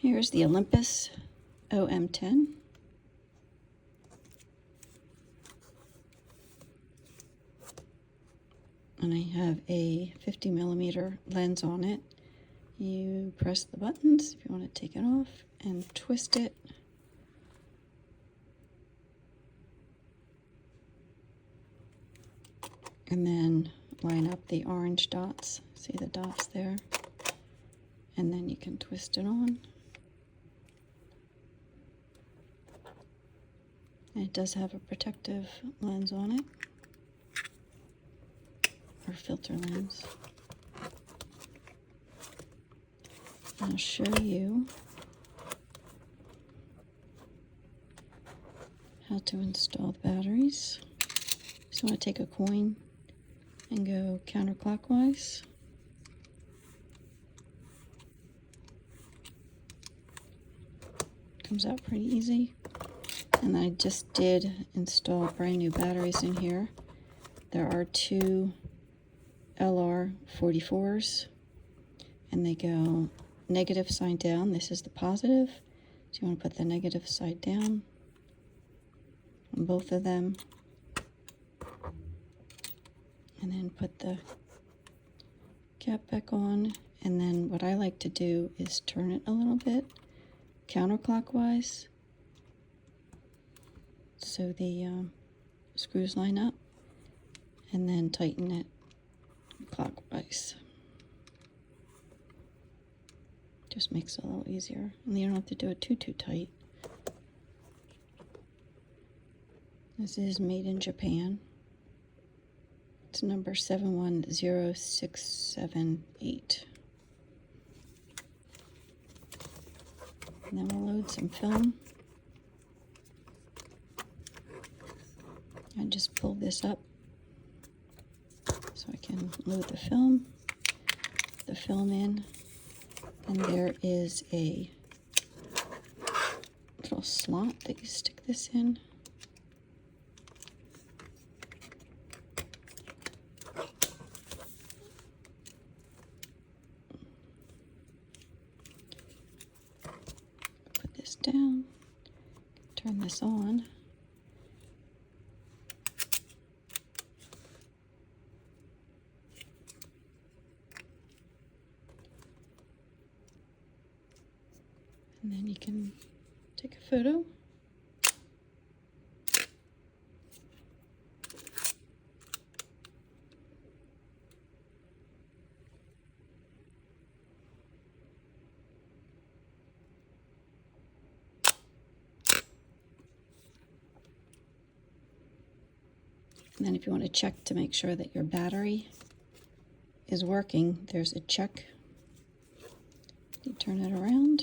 Here's the Olympus OM-10. And I have a 50mm lens on it. You press the buttons if you want to take it off and twist it. And then line up the orange dots. See the dots there? And then you can twist it on. And it does have a protective lens on it, or filter lens. I'll show you how to install the batteries. Just want to take a coin and go counterclockwise. Comes out pretty easy. And I just did install brand new batteries in here. There are two LR44s, and they go negative side down. This is the positive, so you want to put the negative side down on both of them, and then put the cap back on. And then what I like to do is turn it a little bit counterclockwise so the screws line up, and then tighten it clockwise. Just makes it a little easier, and you don't have to do it too tight. This is made in Japan. It's number 710678. And then we'll load some film. I just pull this up so I can load the film in, and there is a little slot that you stick this in. Put this down, turn this on. And then you can take a photo. And then if you want to check to make sure that your battery is working, there's a check. You turn it around,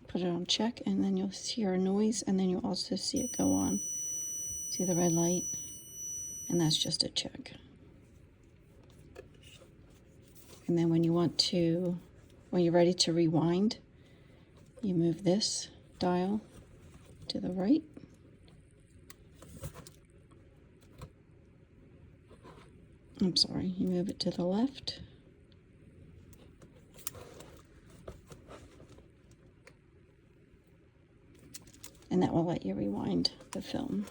put it on check, and then you'll hear a noise, and then you'll also see it go on. See the red light? And that's just a check. And then when you're ready to rewind, you move this dial to the right. I'm sorry, you move it to the left. And that will let you rewind the film.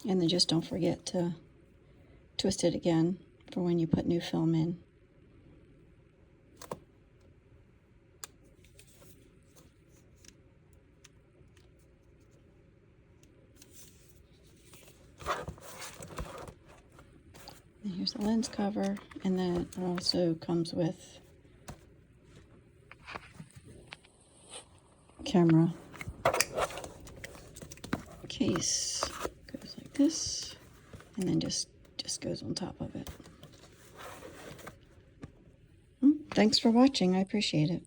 And then just don't forget to twist it again for when you put new film in. And here's the lens cover, and then it also comes with camera case. Goes like this, and then just goes on top of it. Thanks for watching. I appreciate it.